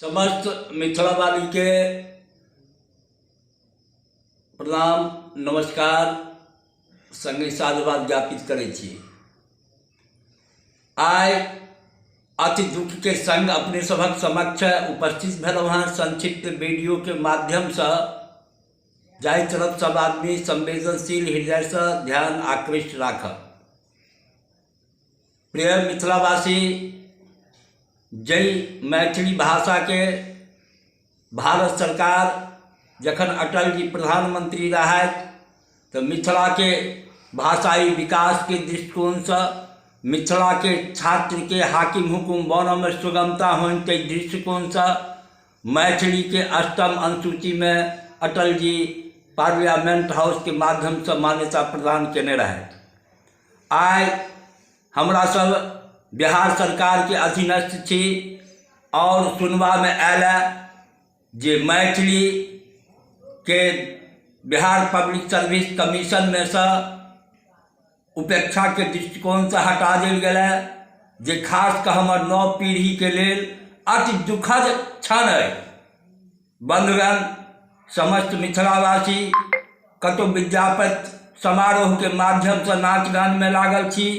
समस्त मिथिलावासी के प्रणाम नमस्कार संगे साधुवाद ज्ञापित करै छी। आइ अति दुख के संग अपने सभक समक्ष उपस्थित भेलहुँ हैं संक्षिप्त वीडियो के माध्यम से, जाहि तरफ सब आदमी संवेदनशील हृदय से ध्यान आकृष्ट राखब। प्रिय मिथिलावासी, जै मैथिली भाषा के भारत सरकार जखन अटल जी प्रधानमंत्री रहथि तो मिथिला के भाषाई विकास के दृष्टिकोण से, मिथिला के छात्र के हाकिम हुकुम बनने में सुगमता होने के दृष्टिकोण से मैथिली के 8म अनुसूची में अटल जी पार्लियामेंट हाउस के माध्यम से मान्यता प्रदान केने रहथि। आइ हमरा सब बिहार सरकार के अधीनस्थ छी और सुनवा में आयल जे मैथिली के बिहार पब्लिक सर्विस कमीशन में से उपेक्षा के दृष्टिकोण से हटा देल गेल, जे खास कर हमर नव पीढ़ी के लेल अति दुखद क्षण है। बंधुगण, समस्त मिथिलावासी कतो विद्यापति समारोह के माध्यम से नाच गान में लागल छी,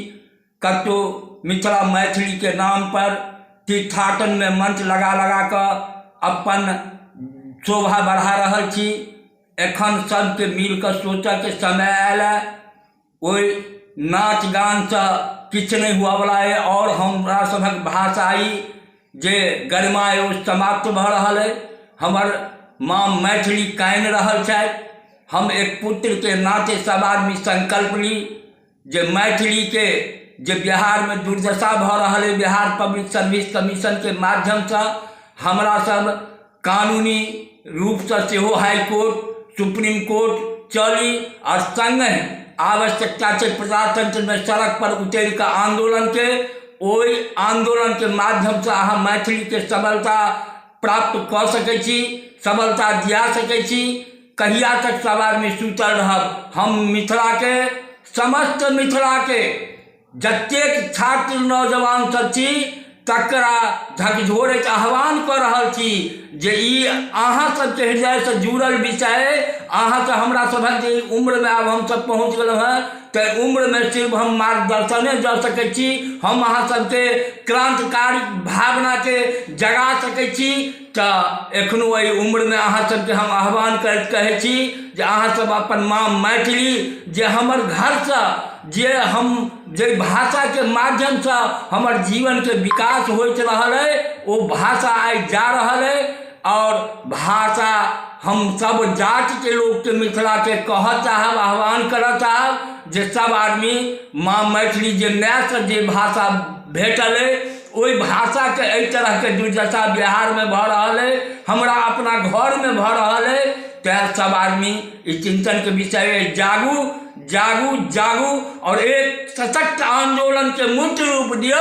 कतो मिथिला मैथिली के नाम पर तीर्थाटन में मंच लगा लगा कर अपन शोभा बढ़ा रहल छी। एखन सबके मिल कर सोचे के समय आयल है, ओई नाच गान से किछ नहीं हुआ वाला है और हमरा सभक भाषाई जे गरिमा है समाप्त भ रहल है। हमर माँ मैथिली काइन रहल छथि। हम एक पुत्र के नाते सब आदमी संकल्प ली जे मैथिली के जे बिहार में दुर्दशा भ रहल है, बिहार पब्लिक सर्विस कमीशन के माध्यम से हमरा सब कानूनी रूप से सेहो हाई कोर्ट सुप्रीम कोर्ट चली और संग आवश्यकता के प्रजातंत्र में सड़क पर उतर कर आंदोलन के, ओई आंदोलन के माध्यम से अहाँ मैथिली के सबलता प्राप्त कर सकै छी, सबलता दिया सकै छी। कहिया तक सब आदमी सुतल रहब? हम मिथिला के समस्त मिथिला के जतेक छात्र नौजवान सब छी तकरा झकझोरैत आह्वान कर रहल छी जे ई अहाँ सबके हृदय से जुड़ल विषय, अहाँ से हमरा सभक जे उम्र में आब हम सब पहुँच गेलहुँ हैं, तो उम्र में सिर्फ हम मार्गदर्शने दे सकै छी, हम अहाँ सबके क्रांतिकारी भावना के जगा सकै छी। तो एखनो एहि उम्र में अहाँ सबके हम आह्वान करैत कहै छी जे अहाँ सब अपन माँ मैथिली जे हमर घर से जे हम जे भाषा के माध्यम से हमर जीवन के विकास होइत रहल है, वो भाषा आई जा रहल है। और भाषा हम सब जाति के लोग के मिथिला के कह चाहब, आह्वान कर चाहब जे सब आदमी माँ मैथिली जे माय से जे भाषा भेटल है, ओई भाषा के एहि तरह के दुर्दशा बिहार में भ रहल है, हमरा अपना घर में भ रहल है। तैं सब आदमी इस चिंतन के विषय में जागू जागू जागू और एक सशक्त आंदोलन के मूर्त रूप दियो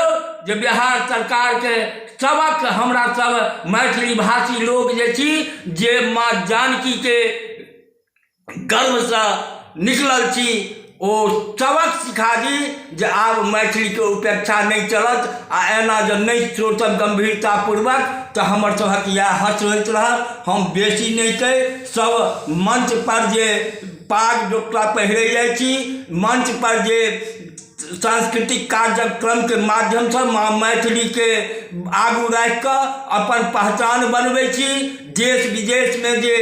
जे बिहार सरकार के सबक हमरा सब मैथिली भाषी लोग जे छी, जे माँ जानकी के गर्भ से निकलल छी, ओ सबक सिखा दी जे आब मैथिली के उपेक्षा नहीं चलत। आ एना जब नहीं सोचब गंभीरता पूर्वक तो हमर सभक यह हर्ष होइत रहत। हम बेसी नहीं कह, सब मंच पर जे पाग डोकरा पहिरे जाइ छी, मंच पर जे सांस्कृतिक कार्यक्रम के माध्यम से माँ मैथिली के आगू रख कर अपन पहचान बनबै छी। देश विदेश में जे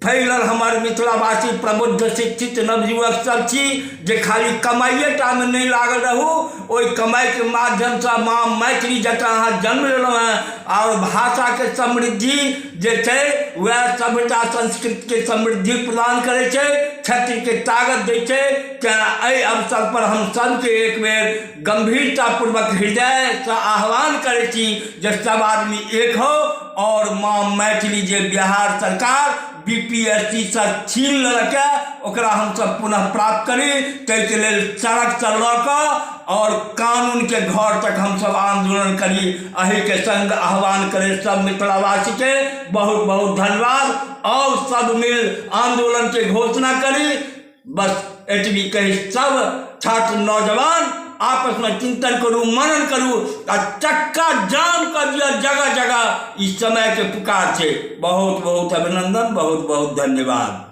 फैलल हमर मिथिलावासी प्रबुद्ध शिक्षित नवयुवक सब छी, जे खाली कमाइए टा में नहीं लागल रहू, ओई कमाई के माध्यम से माँ मैथिली जतरा अहाँ जन्म लेलहुँ हैं और भाषा के समृद्धि जे छै वह सभ्यता संस्कृति के समृद्धि प्रदान करे छै, क्षत्रिय के ताकत दै छै। एहि अवसर पर हम सबके एक बेर गंभीरता पूर्वक हृदय से आह्वान करे छी जे सब आदमी एक हो और माँ मैथिली जे बिहार सरकार बीपीएससी से छीन लेलकै ओकरा हम सब पुनः प्राप्त करी। ताहि के लेल सड़क से लऽ कऽ और कानून के घर तक हम सब आंदोलन करी। अही के संग आह्वान करे सब मिथिलावासी के बहुत बहुत धन्यवाद और सब मिल आंदोलन के घोषणा करी। बस एतबी कही सब छात्र नौजवान आपस में चिंतन करूँ, मनन करूँ और चक्का जाम कर दिया जगह जगह इस समय के पुकार से। बहुत बहुत अभिनंदन, बहुत बहुत धन्यवाद।